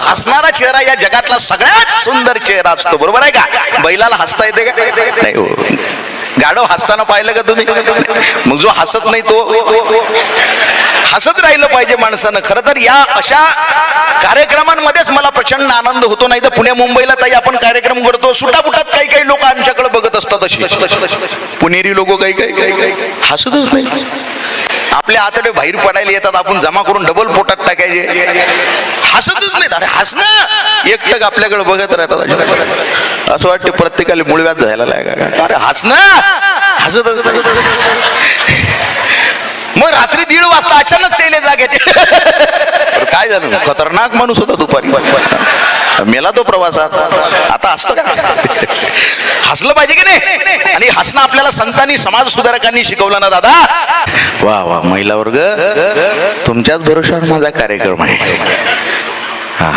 हसणारा चेहरा या जगातला सगळ्यात सुंदर चेहरा असतो, बरोबर आहे का? बैलाला हसता येते का? नाही हो. गाढव हसताना पाहिलं का तुम्ही? मग जो हसत नाही तो हसत राहिलं पाहिजे माणसानं. खरं तर या अशा कार्यक्रमांमध्येच मला प्रचंड आनंद होतो. नाही तर पुण्या मुंबईला ताई आपण कार्यक्रम करतो, सुटापुटात काही काही लोक आमच्याकडे बघत असतात. अशी पुणेरी लोक काही हसतच नाही. आपल्या आतडे बाहेर पडायला येतात, आपण जमा करून डबल पोटात टाकायचे, हसतच नाही. अरे हसणं एकटक आपल्याकडे बघत राहतात. असं वाटतं प्रत्येकाला मुळव्यात जायला लागा. अरे हसणं हसत मग रात्री 1:30 वाजता अचानक तेले जाग येते. काय झालं? खतरनाक माणूस होता दुपारी, मेला तो प्रवासात. आता असतं का? हसलं पाहिजे की नाही? आणि हसणं आपल्याला संतांनी समाज सुधारकांनी शिकवलं ना दादा. वा वा, महिला वर्ग तुमच्याच भरोशावर माझा कार्यक्रम आहे. हा,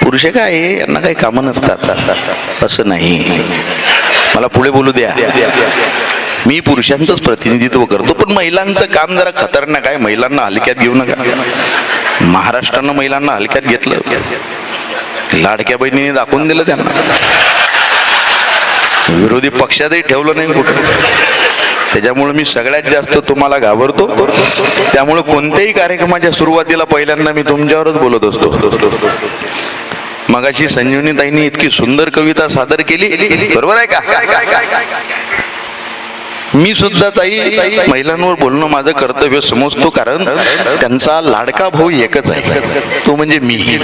पुरुष काय यांना काही कामं नसतात असं नाही. मला पुढे बोलू द्या. मी पुरुषांचंच प्रतिनिधित्व करतो, पण महिलांचं काम जरा खतरनाक आहे. महिलांना हलक्यात घेऊ नका. महाराष्ट्रानं महिलांना हलक्यात घेतलं. लाडक्या बहिणीने दाखवून दिलं त्यांना. विरोधी पक्षातही ठेवलं नाही कुठं. त्याच्यामुळे मी सगळ्यात जास्त तुम्हाला घाबरतो. त्यामुळे कोणत्याही कार्यक्रमाच्या सुरुवातीला पहिल्यांदा मी तुमच्यावरच बोलत असतो. मगाशी संजीवनी ताईंनी इतकी सुंदर कविता सादर केली, बरोबर आहे का? मी सुद्धा ताई महिलांवर बोलणं माझं कर्तव्य समजतो, कारण त्यांचा लाडका भाऊ एकच आहे, तो म्हणजे मी.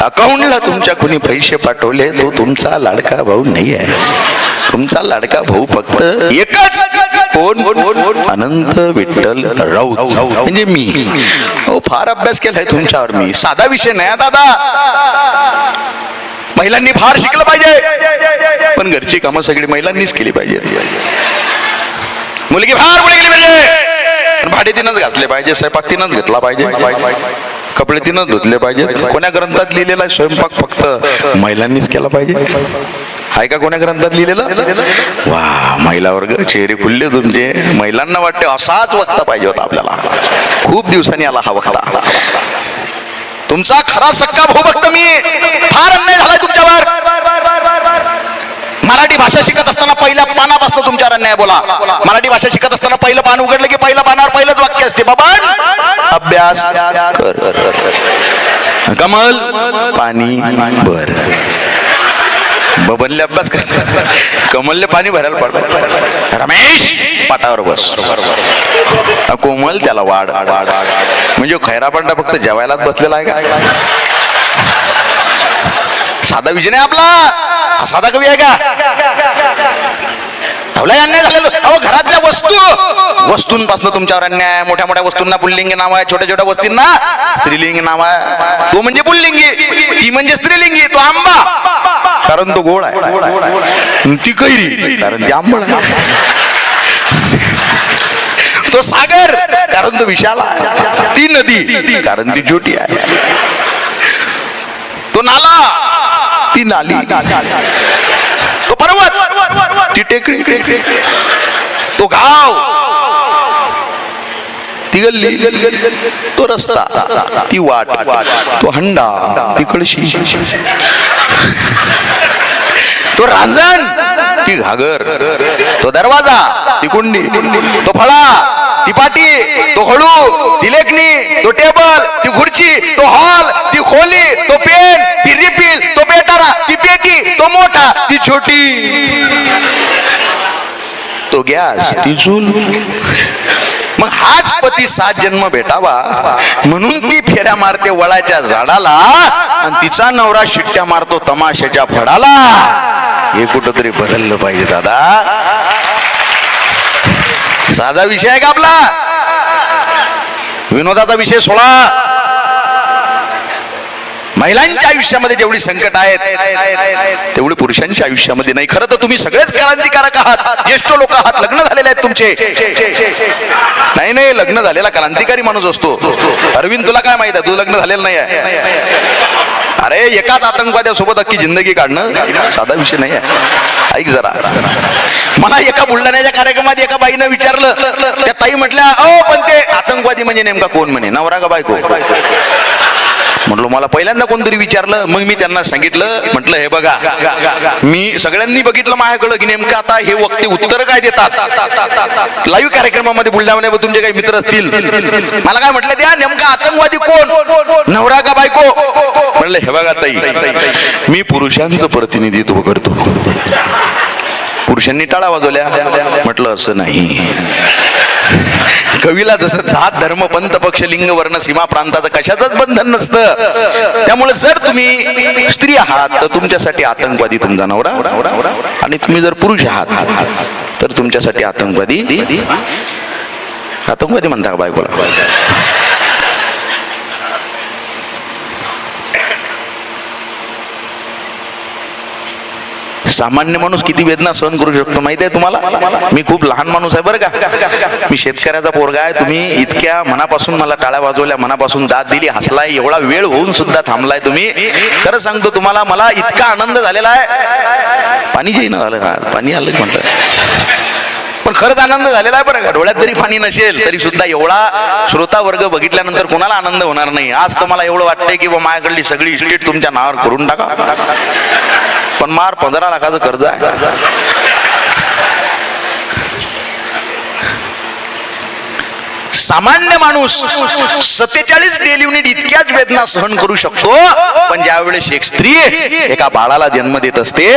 अकाउंटला तुमच्या कोणी पैसे पाठवले तो तुमचा लाडका भाऊ नाही आहे. तुमचा लाडका भाऊ फक्त एकच, कोण? अनंत विठ्ठल राऊत, म्हणजे मी. हो, फार अभ्यास केलाय तुमच्यावर मी. साधा विषय नाही दादा. महिलांनी फार शिकलं पाहिजे, पण घरची कामं सगळी महिलांनीच केली पाहिजे. मुलगी फार पुढे गेली पाहिजे, भाडे तिनंच घातले पाहिजे, स्वयंपाक तिनंच घेतला पाहिजे, कपडे तिनंच धुतले पाहिजे. कोण्या ग्रंथात लिहिलेला स्वयंपाक फक्त महिलांनीच केला पाहिजे? आहे का कोण्या ग्रंथात लिहिलेलं? वा, महिला वर्ग चेहरे खुलले तुमचे. महिलांना वाटते असाच वक्ता पाहिजे होता आपल्याला. खूप दिवसांनी आला हा वक्ता. तुमचा खरा सक्का भाऊ बघतो मी. फार अन्याय झालाय तुमच्यावर. मराठी भाषा शिकत असताना पहिल्या पानापासून तुमच्यावर अन्याय बोला. मराठी भाषा शिकत असताना पहिलं पान उघडलं की पहिल्या पानावर पहिलंच वाक्य असते, बाबा अभ्यास कर. कमल पाणी भर. बबनले अभ्यास कर, कमलले पाणी भरायला पड. रमेश पाटावर बस. कोमल त्याला वाढ. म्हणजे खैरा पंडा फक्त जेवायलाच बसलेला आहे का? साधा विजय नाही आपला. साधा कवी आहे का? अन्याय झालेलं. अहो, घरातल्या वस्तूंपासून तुमच्यावर अन्याय. मोठ्या मोठ्या वस्तूंना पुल्लिंगी नाव आहे, छोट्या छोट्या वस्तूंना स्त्रीलिंगी नाव आहे. तो म्हणजे पुल्लिंगी, ती म्हणजे स्त्रीलिंगी. तो आंबा कारण तो गोड आहे, ती कैरी कारण ती आंबट आहे. तो सागर कारण तो विशाल आहे, ती नदी कारण ती छोटी आहे. तो नाला, ती नाली. तो पर्वत, ती टेकडी. तो गाव, ती गल्ली. तो रस्ता, ती वाट. तो हंडा, ती कळशी. तो रांजण, ती घागर. तो दरवाजा, ती कुंडी. तो फळा, ती पाटी. तो हळू, ती लेखणी. तो टेबल, ती खुर्ची. तो हॉल, ती खोली. तो पेन, ती रिफिल. तो पेटारा, ती पेटी. तो मोठा, ती छोटी. तो गॅस, ती चूल. मग हाच पती 7 जन्म भेटावा म्हणून ती फेऱ्या मारते वळाच्या झाडाला, आणि तिचा नवरा शिट्ट्या मारतो तमाशाच्या फडाला. हे कुठंतरी बदललं पाहिजे दादा. साधा विषय आहे का आपला? विनोदाचा विषय सोडा. महिलांच्या आयुष्यामध्ये जेवढी संकट आहेत तेवढी पुरुषांच्या आयुष्यामध्ये नाही. खरं तर तुम्ही सगळेच क्रांतिकारक आहात, ज्येष्ठ लोक आहात, लग्न झालेले आहेत तुमचे. नाही, लग्न झालेला क्रांतिकारी माणूस असतो. अरविंद, तुला काय माहित आहे? तुझं लग्न झालेलं नाही आहे. अरे, एकाच आतंकवाद्यासोबत अख्खी जिंदगी काढणं साधा विषय नाही आहे. ऐक जरा. मला एका बुलढाण्याच्या कार्यक्रमात एका बाईनं विचारलं. त्या ताई म्हटल्या, अहो पण ते आतंकवादी म्हणजे नेमका कोण? म्हणे नवरा का बायको? म्हणून म्हटलं मला पहिल्यांदा कोणतरी विचारलं, मग मी त्यांना सांगितलं, म्हटलं हे बघा, मी सगळ्यांनी बघितलं माझ्याकडं की नेमकं आता हे वक्ते उत्तर काय देतात लाईव्ह कार्यक्रमामध्ये. बुलढाण्यामध्ये तुमचे काही मित्र असतील, मला काय म्हटलं त्या नेमका आतंकवादी कोण, नवरा का बायको? म्हणलं हे बघा ताई, मी पुरुषांचं प्रतिनिधित्व करतो. पुरुषांनी टाळा वाजवल्या. म्हटलं असं नाही, कवीला जसं जात धर्म पंथ पक्ष लिंग वर्ण सीमा प्रांताचं कशाचंच बंधन नसतं. त्यामुळे जर तुम्ही स्त्री आहात तर तुमच्यासाठी आतंकवादी तुमचा नवरा, आणि तुम्ही जर पुरुष आहात तर तुमच्यासाठी आतंकवादी म्हणता का बायकोला? सामान्य माणूस किती वेदना सहन करू शकतो माहिती आहे तुम्हाला? मी खूप लहान माणूस आहे बरं का, मी शेतकऱ्याचा पोरगा आहे. तुम्ही इतक्या मनापासून मला टाळ्या वाजवल्या, मनापासून दाद दिली, हसलाय, एवढा वेळ होऊन सुद्धा थांबलाय तुम्ही. खरं सांगतो तुम्हाला, मला इतका आनंद झालेला आहे. पाणी जे झालं, पाणी आलं म्हटलं, पण खरंच आनंद झालेला आहे बरं का. डोळ्यात जरी पाणी नसेल तरी सुद्धा एवढा श्रोता वर्ग बघितल्यानंतर कोणाला आनंद होणार नाही. आज तर मला एवढं वाटतंय की माझ्याकडली सगळी इस्टेट तुमच्या नावावर करून टाका, पण मार 15 लाखाचं कर्ज आहे. सामान्य माणूस 47 डेली युनिट इतक्याच वेदना सहन करू शकतो, पण ज्यावेळेस एक स्त्री एका बाळाला जन्म देत असते,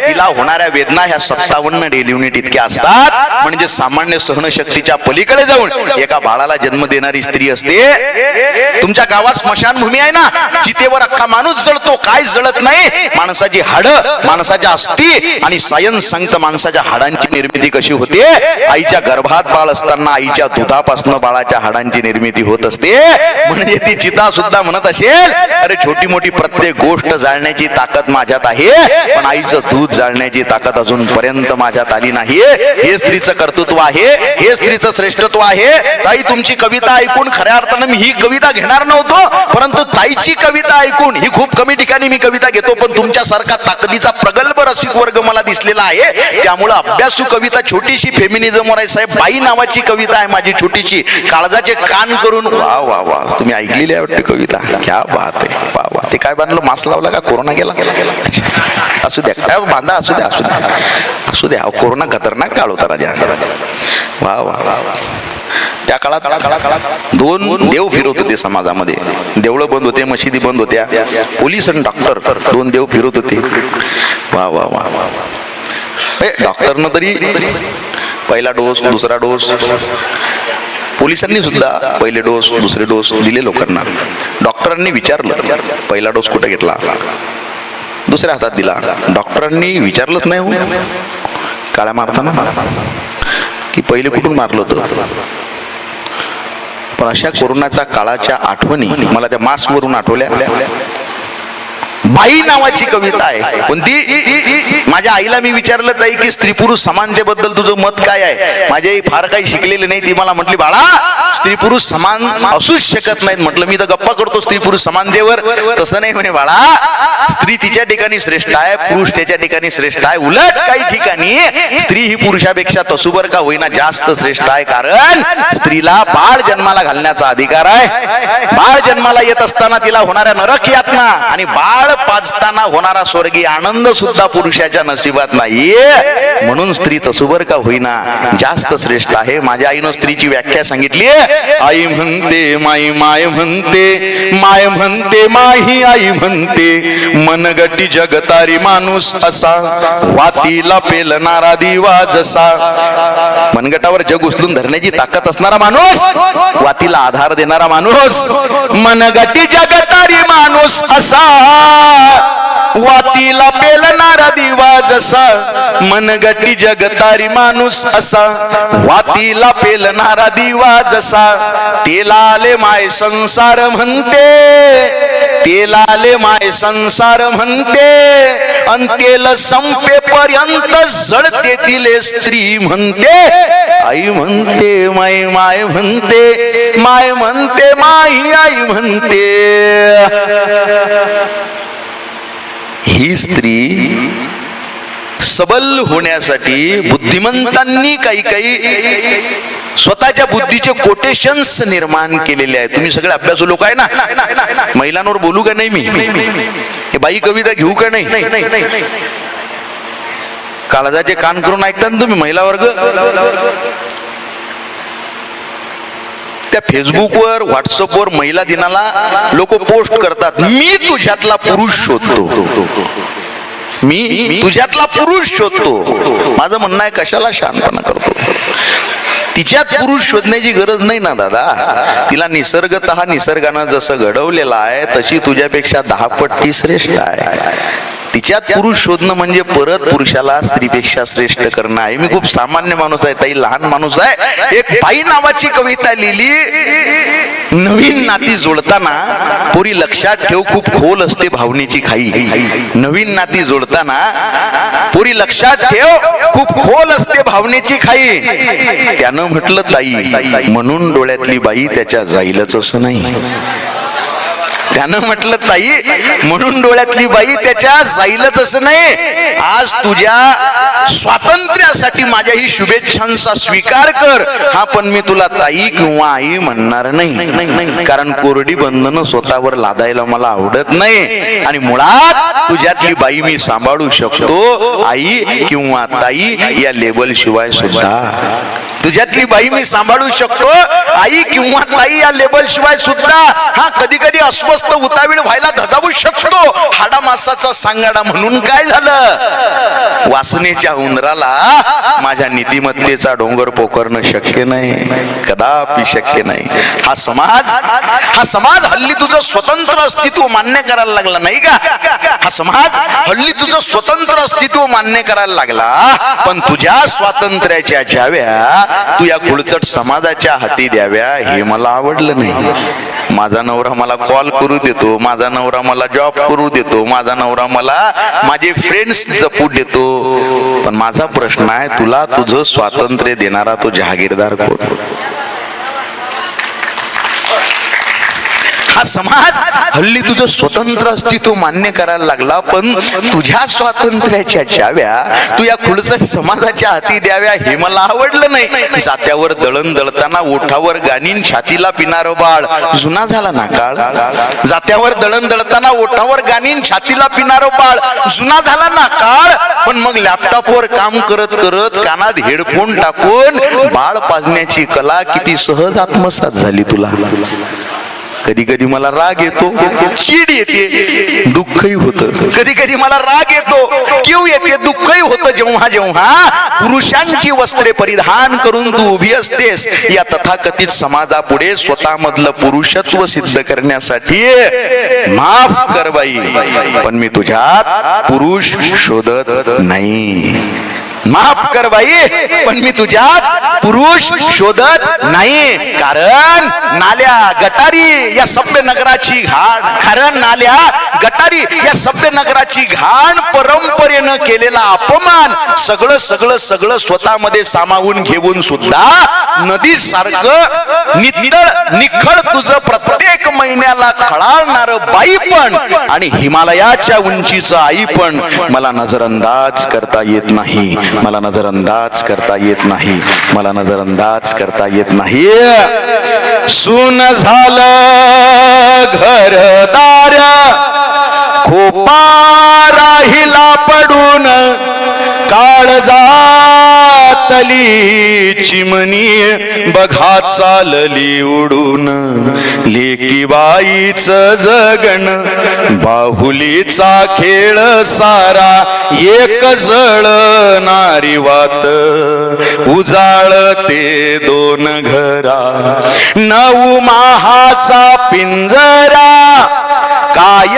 तिला होणाऱ्या वेदना ह्या 57 डेली युनिट इतक्या असतात. म्हणजे सामान्य सहनशक्तीच्या पलीकडे जाऊन एका बाळाला जन्म देणारी स्त्री असते. तुमच्या गावात स्मशानभूमी आहे ना, चितेवर अख्खा माणूस जळतो, काय जळत नाही? माणसाची हाडं, माणसाच्या अस्थी. आणि सायन्स सांगतं माणसाच्या हाडांची निर्मिती कशी होते. आईच्या गर्भात बाळ असताना आईच्या दुधापासून बाळाच्या हाडांची निर्मिती होत असते. म्हणजे ती चिता सुद्धा म्हणत असेल, अरे छोटी मोठी प्रत्येक गोष्ट जाळण्याची ताकद माझ्यात आहे, पण आईचं दूध जाळण्याची ताकद अजून पर्यंत माझ्यात आली नाही. हे स्त्रीचं कर्तृत्व आहे, हे स्त्रीचं श्रेष्ठत्व आहे. ताई तुमची कविता ऐकून खऱ्या अर्थानं मी ही कविता घेणार नव्हतो, परंतु ताईची कविता ऐकून, ही खूप कमी ठिकाणी मी कविता घेतो, पण तुमच्यासारखा ताकदीचा प्रगल्भ रसिक वर्ग मला दिसलेला आहे. त्यामुळे अभ्यासू कविता छोटीशी फेमिनिझमवर आहे साहेब. बाई नावाची कविता आहे माझी छोटीशी, काळजाचे कान करून. वा वा वा, तुम्ही ऐकलेली आहे वाटते कविता, क्या बात आहे. वा वा, ते काय बांधलं, मास्क लावला का, कोरोना गेला? असू द्या, काय बांधा, असू द्या, असू द्या, असू द्या. कोरोना खतरनाक काळ होता राजा. वा वा, त्या काळात 2 देव फिरत होते समाजामध्ये. देवळं बंद होते, मशिदी बंद होत्या, पोलीस आणि डॉक्टर 2 देव फिरत होते. वा वा वा वा, डॉक्टरनं तरी पहिला डोस, दुसरा डोस, पोलिसांनी सुद्धा पहिले डोस, दुसरे डोस दिले लोकांना. डॉक्टरांनी विचारलं पहिला डोस कुठे घेतला, दुसऱ्या हातात दिला. डॉक्टरांनी विचारलंच नाही हो काळ्या मारताना की पहिले कुठून मारलं होतं. पण अशा कोरोनाच्या काळाच्या आठवणी मला त्या मास्क वरून आठवल्या. बाई नावाची कविता आहे. कोणती? माझ्या आईला मी विचारलं ताई की स्त्री पुरुष समानतेबद्दल तुझं मत काय आहे. माझी आई फार काही शिकलेली नाही, ती मला म्हटली बाळा स्त्री पुरुष समान असूच शकत नाहीत. म्हटलं मी तर गप्पा करतो स्त्री पुरुष समानतेवर, तसं नाही म्हणे बाळा. स्त्री तिच्या ठिकाणी श्रेष्ठ आहे, पुरुष त्याच्या ठिकाणी श्रेष्ठ आहे. उलट काही ठिकाणी स्त्री ही पुरुषापेक्षा तसूबर का होईना जास्त श्रेष्ठ आहे, कारण स्त्रीला बाळ जन्माला घालण्याचा अधिकार आहे. बाळ जन्माला येत असताना तिला होणाऱ्या नरक यातना आणि बाळ पाजताना होणारा स्वर्गीय आनंद सुद्धा पुरुषाच्या नशिबात नाहीये. म्हणून स्त्री तसूबर का होईना जास्त श्रेष्ठ आहे. माझ्या आईनं स्त्रीची व्याख्या सांगितली. आई म्हणते माई, माय म्हणते माय म्हणते माही, आई म्हणते मनगटी जगतारी माणूस असा, वातीला पेलणारा दिवा जसा. मनगटावर जग उचलून धरण्याची ताकद असणारा माणूस, वातीला आधार देणारा माणूस. मनगटी जगतारी माणूस असा, वातीला पेलणारा दिवा जसा. मनगटी जगतारी माणूस असा, वातीला पेलणारा दिवा जसा. तेलाले माय संसार म्हणते, तेलाले माय संसार म्हणते, अंतेल संपेपर्यंत जळते तिले स्त्री म्हणते. आई म्हणते माय, माय म्हणते माय म्हणते माई, आई म्हणते. ही स्त्री सबल होण्यासाठी बुद्धिमंतांनी काही काही स्वतःच्या बुद्धीचे कोटेशन्स निर्माण केलेले आहेत. तुम्ही सगळे अभ्यासू लोक आहे ना, महिलांवर बोलू का नाही मी, हे बाई कविता घेऊ का नाही, काळजाचे कान करून ऐकता ना तुम्ही महिला वर्ग. त्या फेसबुकवर व्हॉट्सअपवर महिला दिनाला लोक पोस्ट करतात, मी तुझ्यातला पुरुष शोधतो, मी तुझ्यातला पुरुष शोधतो. माझं म्हणणं आहे कशाला शहाणपणा करतो, तिच्यात पुरुष शोधण्याची गरज नाही ना दादा. तिला निसर्गतः निसर्गानं जसं घडवलेलं आहे तशी तुझ्यापेक्षा 10 पट श्रेष्ठ आहे. तिच्यात पुरुष शोधणं म्हणजे परत पुरुषाला स्त्रीपेक्षा श्रेष्ठ करणं आहे. मी खूप सामान्य माणूस आहे ताई, लहान माणूस आहे. एक बाई नावाची कविता लिहिली, नवीन नाती जोडताना पुरी लक्षात ठेव खूप खोल असते भावनेची खाई. नवीन नाती जोडताना पुरी लक्षात ठेव खूप खोल असते भावनेची खाई. त्यानं म्हटलं ताई म्हणून डोळ्यातली बाई त्याच्या जाईलच असं नाही. त्यानं म्हटलं ताई म्हणून डोळ्यातली बाई त्याच्या जाईलच असं नाही. आज तुझ्या स्वातंत्र्यासाठी माझ्याही शुभेच्छांचा स्वीकार कर. हा पण मी तुला ताई किंवा आई म्हणणार नाही, कारण कोरडी बंधनं स्वतःवर लादायला मला आवडत नाही. आणि मुळात तुझ्यातली बाई मी सांभाळू शकतो, आई किंवा ताई या लेबल शिवाय सुद्धा. तुझ्यातली बाई मी सांभाळू शकतो, आई किंवा ताई या लेबल शिवाय सुद्धा. हा कधी कधी अस्वस्थ उतावीळ व्हायला धजावू शकतो, हाडा मासाचा सांगाडा. म्हणून काय झालं, वासनेच्या उंदराला माझ्या नीतिमत्तेचा डोंगर पोखरणं शक्य नाही, कदापि शक्य नाही. हा समाज हल्ली तुझं स्वतंत्र अस्तित्व मान्य करायला लागला नाही का. हा समाज हल्ली तुझं स्वतंत्र अस्तित्व मान्य करायला लागला, पण तुझ्या स्वातंत्र्याच्या जाव्या तू या खुळचट समाजाच्या हाती द्याव्या हे मला आवडलं नाही. माझा नवरा मला कॉल करू देतो, माझा नवरा मला जॉब करू देतो, माझा नवरा मला माझे फ्रेंड्स जपू देतो, पण माझा प्रश्न आहे तुला तुझं स्वातंत्र्य देणारा तो जहागीरदार कोण. हा समाज हल्ली तुझं स्वतंत्र अस्तित्व मान्य करायला लागला, पण तुझ्या स्वातंत्र्याच्या चाव्या तू या खुळचट समाजाच्या हाती द्याव्या हे मला आवडलं नाही. जात्यावर दळण दळताना ओठावर गाणीन छातीला पिणारं बाळ जुना झाला ना काळ. जात्यावर दळण दळताना ओठावर गाणीन छातीला पिणारं बाळ जुना झाला ना काळ. पण मग लॅपटॉपवर काम करत करत कानात हेडफोन टाकून बाळ पाजण्याची कला किती सहज आत्मसात झाली तुला. कधी कधी मला राग येतो, चीड येते, दुःखही होतं. कधी कधी मला राग येतो, कीव येते, दुःखही होतं जेव्हा जेव्हा पुरुषांची वस्त्रे परिधान करून तू उभी असतेस या तथाकथित समाजापुढे स्वतःमधलं पुरुषत्व सिद्ध करण्यासाठी. माफ कर बाई, पण मी तुझ्यात पुरुष शोधत नाही. माफ कर बाई, पण मी तुझ्यात पुरुष शोधत नाही. कारण नाल्या गटारी या सभ्य नगराची घाण, कारण नाल्या गटारी या सभ्य नगराची घाण, परंपरेनं केलेला अपमान, सगळं सगळं सगळं स्वतःमध्ये सामावून घेऊन सुद्धा नदी सारखं निखळ तुझं प्रत्येक महिन्याला खळाळणार बाई पण आणि हिमालयाच्या उंचीचं आई पण मला नजरअंदाज करता येत नाही. मला नजरअंदाज करता येत नाही. मला नजरअंदाज करता येत नाही. सून झालं घरदार, खोपा राहिला पडून, काळजातली चिमणी बघा चालली उडून. लेकी बाईच जगण बाहुलीचा खेळ सारा, एक जळणारी वात उजाळते 2 घरा. 9 माहाचा पिंजरा काय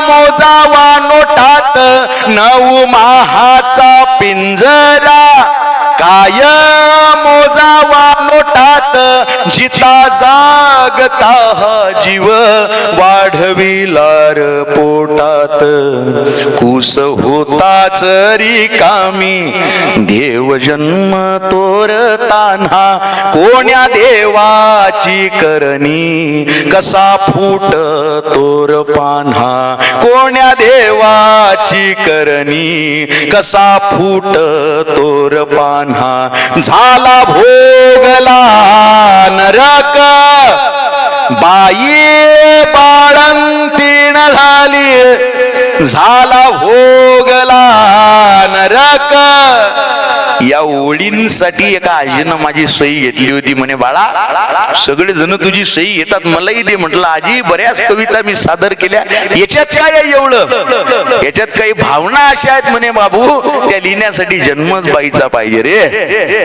मोजावा नोटात, 9 माहाचा पिंजरा काय मोजावा नोटात. जिता जागता हा जीव वाढविलार पोटात. गर्भात कुस होताच रिकामी देव जन्म तोरताना कोण्या देवाची करणी कसा फूट तोर पान्हा कोण्या देवाची करणी कसा फूट तोर पान्हा झाला भोगला नरक बाई बाळंतीण झाली झाला भोगला नरक. या ओळींसाठी एका आजीनं माझी सही घेतली होती. म्हणे बाळा सगळे जण तुझी सही घेतात मलाही दे. म्हटलं आजी बऱ्याच कविता मी सादर केल्या याच्यात काय आहे एवढं याच्यात काही भावना अशा आहेत म्हणे बाबू त्या लिहिण्यासाठी जन्मच बाईचा पाहिजे रे.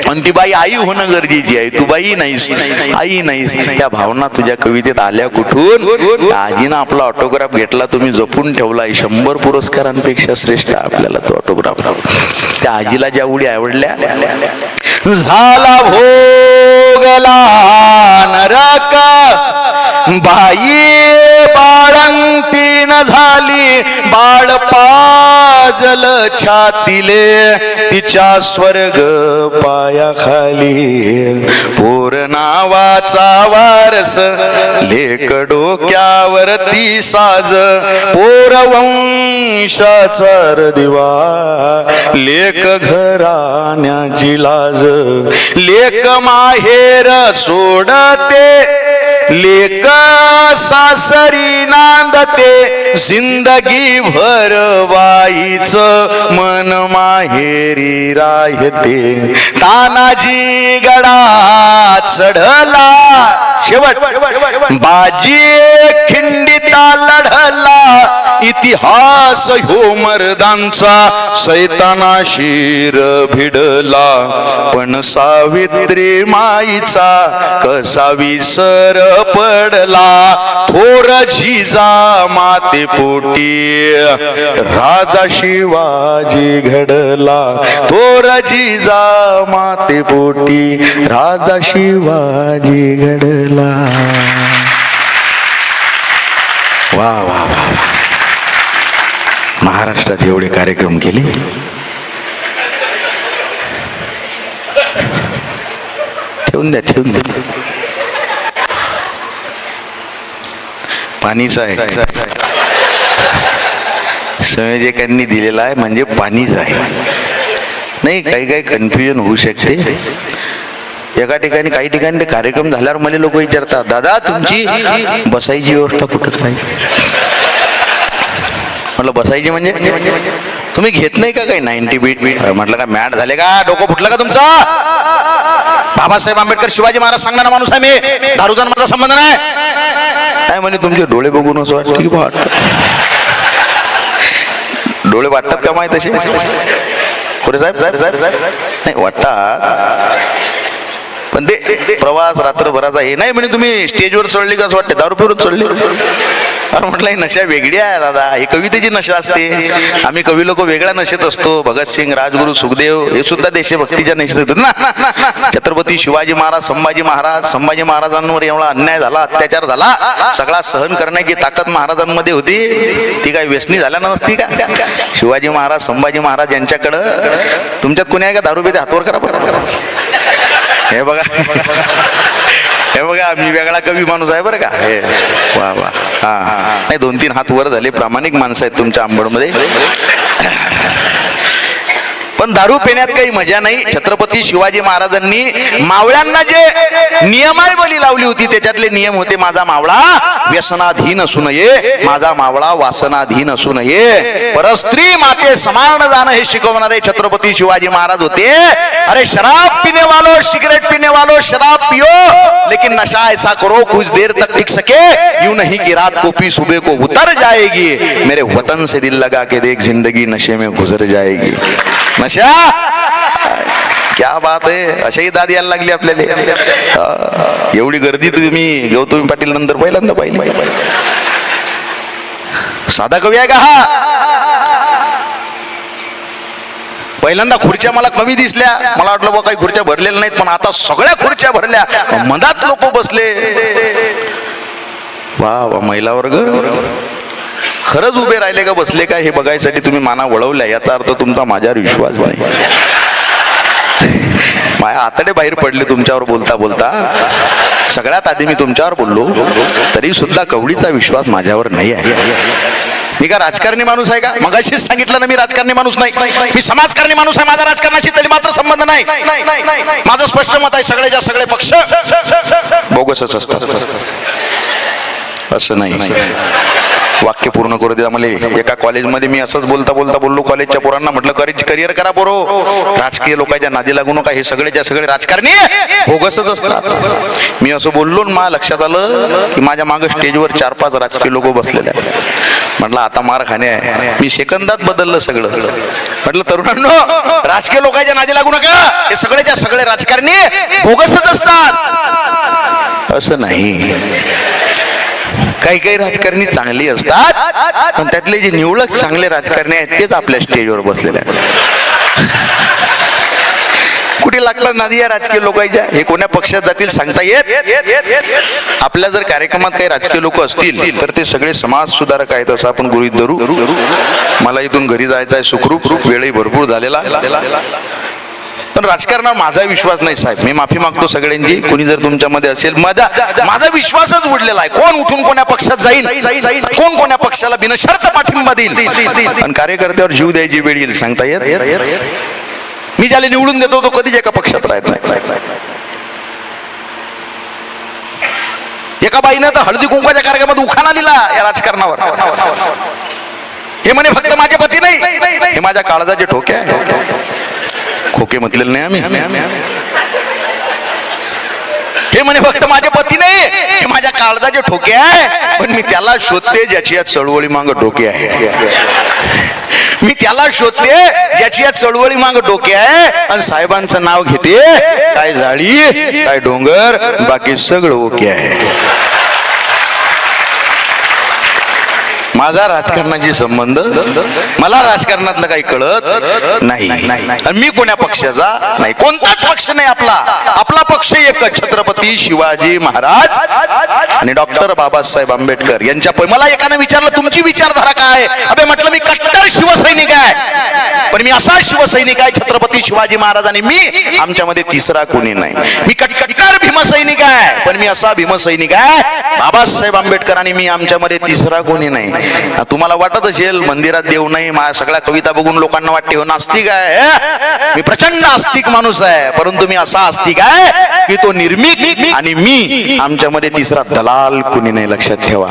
आणि ती बाई आई होणं गरजेची आहे. तू बाई नाहीस आई नाहीस. त्या भावना तुझ्या कवितेत आल्या कुठून. आजीनं आपला ऑटोग्राफ घेतला तुम्ही जपून ठेवलाय. 100 पुरस्कारांपेक्षा श्रेष्ठ आपल्याला तो ऑटोग्राफ. त्या आजीला ज्या उडी आवडल्या झाला भोगला नरक बाई बाळंतीण झाली बाळ पाजल छातीले तिच्या स्वर्ग पायाखाली पोर नावाचा वारस लेक डोक्यावरती साज पोर वंशाचा दिवा लेक घराण्याची लाज लेक माहेर सोडते लेक सासरी नांदते जिंदगी भर बाईच मन माहेरी राहते. तानाजी गडा चढला शेवट बाजी खिंडीता लढला इतिहास ह्यो मर्दांचा सैताना शिर भिडला पण सावित्री माईचा कसा विसर पडला थोर जिजा माते पोटी राजा शिवाजी घडला थोर जिजा माते पोटी राजा शिवाजी घडला. वा वा वा. महाराष्ट्रात एवढे कार्यक्रम केले ठेवून द्या. पाणीच आहे संयोजकांनी दिलेला आहे म्हणजे पाणीच आहे. नाही काही कन्फ्युजन होऊ शकते. एका ठिकाणी काही ठिकाणी कार्यक्रम झाल्यावर मला लोक विचारतात दादा तुमची बसायची व्यवस्था कुठं करायची. म्हटलं बसायची म्हणजे तुम्ही घेत नाही का काही 90 बीट. म्हटलं का मॅट झाले का डोकं फुटलं का तुमचा. बाबासाहेब आंबेडकर शिवाजी महाराज सांगणारा माणूस आहे मी. दारूचा माझा संबंध नाही. काय म्हणे तुमचे डोळे बघून असं वाटतं की वाटत डोळे वाटतात का माहित तसे खोरे साहेब नाही वाटतात. पण ते प्रवास रात्रभराचा हे नाही म्हणे तुम्ही स्टेजवर चढले का असं वाटतं दारू पिऊन चढले. अरे म्हटलं ही नशा वेगळी आहे दादा. ही कवितेची नशा असते. आम्ही कवी लोक वेगळ्या नशेत असतो. भगतसिंग राजगुरू सुखदेव हे सुद्धा देशभक्तीच्या नशेत होते ना. छत्रपती शिवाजी महाराज संभाजी महाराजांवर एवढा अन्याय झाला अत्याचार झाला सगळा सहन करण्याची ताकद महाराजांमध्ये होती. ती काय व्यसनी झाल्या नसती का. शिवाजी महाराज संभाजी महाराज यांच्याकडं तुमच्यात कोणी आहे का दारू पिते हातवर करा बरं. हे बघा मी वेगळा कवी माणूस आहे बरं का. हे वा वा. हा नाही 2-3 हात वर झाले. प्रामाणिक माणसं आहेत तुमच्या आंबडमध्ये. पण दारू पिण्यात काही मजा नाही. छत्रपती शिवाजी महाराजांनी मावळ्यांना जे नियमावली लावली होती त्याच्यातले नियम होते माझा मावळा व्यसनाधीन असू नये माझा मावळा वासनाधीन असू नये परस्त्री माते समान जाणं हे शिकवणारे छत्रपती शिवाजी महाराज होते. अरे शराब पीने वालों सिगरेट पीने वालों शराब पियो लेकिन नशा ऐसा करो कुछ देर तक टिक सके यूं नहीं कि रात को पी सुबह को उतर जाएगी मेरे वतन से दिल लगा के देख जिंदगी नशे में गुजर जाएगी. नशा क्या बात आहे. अशाही दाद यायला लागली आपल्याला. एवढी गर्दी तुम्ही गौतमी पाटील नंतर पहिल्यांदा पाहिली. साधा कवी आहे का हा. पहिल्यांदा खुर्च्या मला कमी दिसल्या. मला वाटलं बा काही खुर्च्या भरलेल्या नाहीत पण आता सगळ्या खुर्च्या भरल्या. मधात लोक बसले. वा वा. महिला वर्ग खरंच उभे राहिले का बसले का हे बघायसाठी तुम्ही माना वळवल्या, याचा अर्थ तुमचा माझ्यावर विश्वास नाही. माझ्या आतडे बाहेर पडले तुमच्यावर बोलता बोलता. सगळ्यात आधी मी तुमच्यावर बोललो, तरी सुद्धा कवडीचा विश्वास माझ्यावर नाही आहे. मी का राजकारणी माणूस आहे का? मगाशीच सांगितलं ना, मी राजकारणी माणूस नाही, मी समाजकारणी माणूस आहे. माझा राजकारणाशी तरी मात्र संबंध नाही. माझं स्पष्ट मत आहे, सगळेच्या सगळे पक्ष बोगसच असतात, असं नाही. वाक्य पूर्ण करू दे मला. एका कॉलेजमध्ये मी असंच बोलता बोललो कॉलेजच्या पोरांना, म्हटलं करिअर करा पोरो, राजकीय लोकांच्या नादी लागू नका, हे सगळेच्या सगळे राजकारणी बोगसच असतात. मी असं बोललो, मला लक्षात आलं की माझ्या मागे स्टेजवर 4-5 राजकीय लोक बसलेले आहेत. म्हटलं आता मार खाणे आहे. मी सेकंदात बदललं सगळं. म्हटलं तरुणांनो, राजकीय लोकांच्या नादी लागू नका, हे सगळेच्या सगळे राजकारणी बोगसच असतात, असं नाही. काही काही राजकारणी चांगली असतात, पण त्यातले जे निवडक चांगले राजकारणी आहेत तेच आपल्या स्टेजवर बसलेले आहेत. कुठे लागतात नादी या राजकीय लोकांच्या? हे कोण्या पक्षात जातील सांगता येत. आपल्या जर कार्यक्रमात काही राजकीय लोक असतील तर ते सगळे समाज सुधारक आहेत असं आपण गृहीत धरू. मला इथून घरी जायचं आहे सुखरूप, वेळही भरपूर झालेला, पण राजकारणावर माझा विश्वास नाही साहेब. मी माफी मागतो सगळ्यांची, कोणी जर तुमच्यामध्ये असेल. माझा विश्वासच उडलेला आहे. कोण उठून कोण्या पक्षात जाईल, कोण कोण्या पक्षाला बिनशर्त पाठिंबा देईल, आणि कार्यकर्त्यावर जीव द्यायची वेळ येईल सांगता येत. मी ज्याला निवडून देतो तो कधीच एका पक्षात राहत नाही. एका बाईनं तर हळदी कुंकवाच्या कार्यक्रमात उखाणा दिला या राजकारणावर. हे म्हणे फक्त माझे पती नाही, हे माझ्या काळजाचे ठोके आहे. खोके म्हटलेले नाही आम्ही. हे म्हणे फक्त माझे पती नाही, हे माझ्या काळजाचे ठोके आहे, पण मी त्याला शोधते ज्याची या चळवळी माग डोके आहे. मी त्याला शोधते ज्याची या चळवळी माग डोके आहे, आणि साहेबांचं नाव घेते. काय झाडी, काय डोंगर, बाकी सगळं ओके आहे. माझा राजकारणाशी संबंध, मला राजकारणातलं काही कळत नाही, आणि मी कोण्या पक्षाचा नाही. कोणताच पक्ष नाही आपला. आपला पक्ष एकच, छत्रपती शिवाजी महाराज आणि डॉक्टर बाबासाहेब आंबेडकर यांच्या. मला एकाने विचारलं तुमची विचारधारा काय? अबे म्हटलं मी कट्टर शिवसैनिक आहे, पण मी असा शिवसैनिक आहे छत्रपती शिवाजी महाराज आणि मी, आमच्यामध्ये तिसरा कोणी नाही. मी कट्टर भीमसैनिक आहे, पण मी असा भीमसैनिक आहे बाबासाहेब आंबेडकर आणि मी, आमच्यामध्ये तिसरा कोणी नाही. तुम्हाला वाटत असेल मंदिरात देव नाही, माझ्या सगळ्या कविता बघून लोकांना वाटते हो नास्तिक आहे. मी प्रचंड आस्तिक माणूस आहे, परंतु मी असा आस्तिक आहे की तो निर्मिक, आणि मी, आमच्यामध्ये तिसरा दलाल कुणी नाही. लक्षात ठेवा.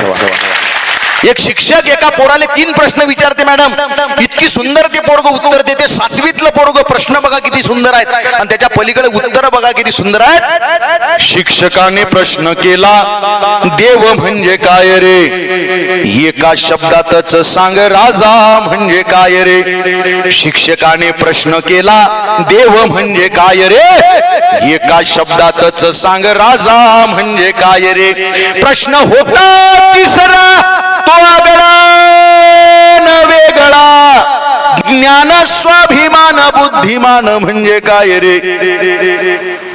एक शिक्षक एका पोराले 3 प्रश्न विचारते. मॅडम इतकी सुंदर ते पोरग उत्तर देते. 7वीतलं पोरग, प्रश्न बघा किती सुंदर आहेत, आणि त्याच्या पलीकडे उत्तर बघा किती सुंदर आहेत. शिक्षकाने प्रश्न केला, देव म्हणजे काय रे? एका शब्दातच सांग राजा म्हणजे काय रे? शिक्षकाने प्रश्न केला, देव म्हणजे काय रे? एका शब्दातच सांग राजा म्हणजे काय रे? प्रश्न होता तिसरा तो आगळा न वेगळा, ज्ञान स्वाभिमान बुद्धिमान म्हणजे काय रे?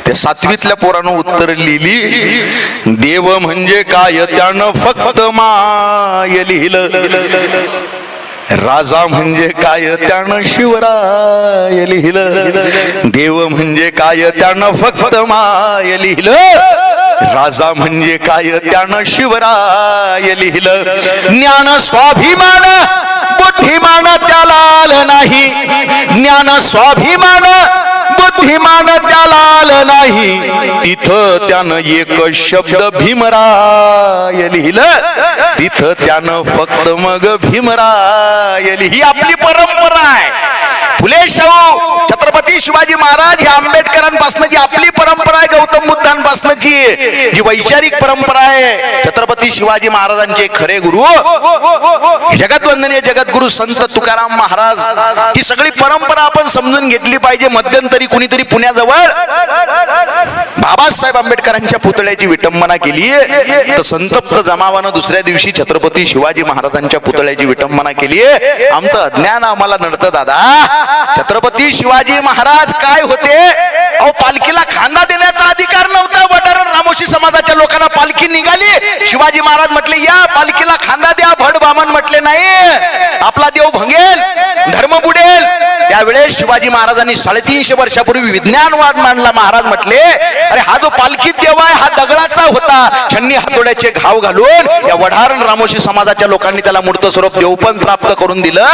त्या 7वीतल्या पोरानं उत्तर लिहिली, देव म्हणजे काय त्यानं फक्त माय लिहिलं. राजा म्हणजे काय त्यानं शिवराय लिहिलं. देव म्हणजे काय त्यानं फक्त माय लिहिलं. राजा म्हणजे काय त्यानं शिवराय लिहिलं. ज्ञान स्वाभिमान बुद्धिमान त्याला आलं नाही. ज्ञान स्वाभिमान बुद्धिमान त्याला आलं नाही. तिथं त्यानं एक शब्द भीमराय लिहिलं. तिथं त्यानं फक्त मग भीमराय लिहि. ही आपली परंपरा आहे. फुले शाहू छत्रपती शिवाजी महाराज हे आंबेडकरांपासून जी आपली परंपरा आहे, गौतम बुद्धांपासूनची जी वैचारिक परंपरा आहे, छत्रपती शिवाजी महाराजांचे खरे गुरु जगतवंदनीय जगद्गुरु संत तुकाराम महाराज, ही सगळी परंपरा आपण समजून घेतली पाहिजे. मध्यंतरी कुणीतरी पुण्याजवळ बाबासाहेब आंबेडकरांच्या पुतळ्याची विटंबना केली, तर संतप्त जमावानं दुसऱ्या दिवशी छत्रपती शिवाजी महाराजांच्या पुतळ्याची विटंबना केली. आमचं अज्ञान आम्हाला नडतं दादा. छत्रपती शिवाजी महाराज काय होते? अहो पालखीला खांदा देण्याचा अधिकार नव्हता. वडार रामोशी समाजाच्या लोकांना पालखी निघाली, शिवाजी महाराज म्हटले या पालखीला खांदा द्या. भड बामन म्हटले नाही, शिवाजी महाराजांनी 350 वर्षापूर्वी विज्ञानवाद मांडला. महाराज म्हटले अरे हा जो पालखीत देव आहे हा दगडाचा होता. छन्नी हातोड्याचे घाव घालून या वढारण रामोशी समाजाच्या लोकांनी त्याला मूर्त स्वरूप देवपण प्राप्त करून दिलं.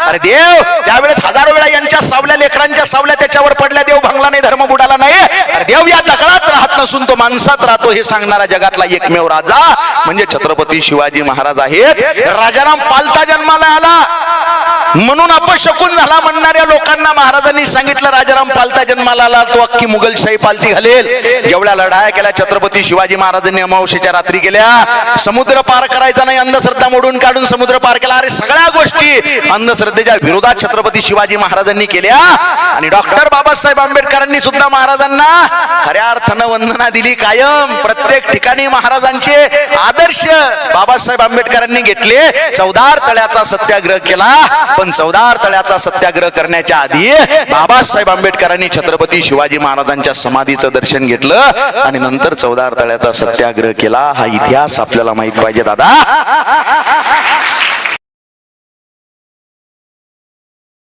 अरे देव त्यावेळेस हजारो वेळा यांच्या सावल्या लेकरांच्या सावल्या त्याच्यावर पडल्या, देव भांगला नाही, धर्म बुडाला नाही. अरे देव या दगडात राहत नसून तो माणसात राहतो हे सांगणारा जगातला एकमेव राजा म्हणजे छत्रपती शिवाजी महाराज आहेत. राजाराम पालता जन्माला आला म्हणून अपशकुन झाला म्हणणाऱ्या लोकांना महाराजांनी सांगितलं राजाराम पालता जन्माला आला तो अख्खी मुघलशाही पालती घालेल. जेवढ्या लढाया केल्या छत्रपती शिवाजी महाराजांनी अमावस्येच्या रात्री केल्या. समुद्र पार करायचा नाही, अंधश्रद्धा मोडून काढून समुद्र पार केला. अरे सगळ्या गोष्टी अंधश्रद्धेच्या विरोधात छत्रपती शिवाजी महाराजांनी केल्या. आणि डॉक्टर बाबासाहेब आंबेडकरांनी सुद्धा महाराजांना खऱ्या अर्थानं वंदना दिली. कायम प्रत्येक ठिकाणी महाराजांचे आदर्श बाबासाहेब आंबेडकरांनी घेतले. चौदार तळ्याचा सत्याग्रह केला, पण चौदार तळ्याचा सत्याग्रह करण्याच्या आधी बाबासाहेब आंबेडकरांनी छत्रपती शिवाजी महाराजांच्या समाधीचं दर्शन घेतलं आणि नंतर चौदार तळ्याचा सत्याग्रह केला. हा इतिहास आपल्याला माहित पाहिजे दादा.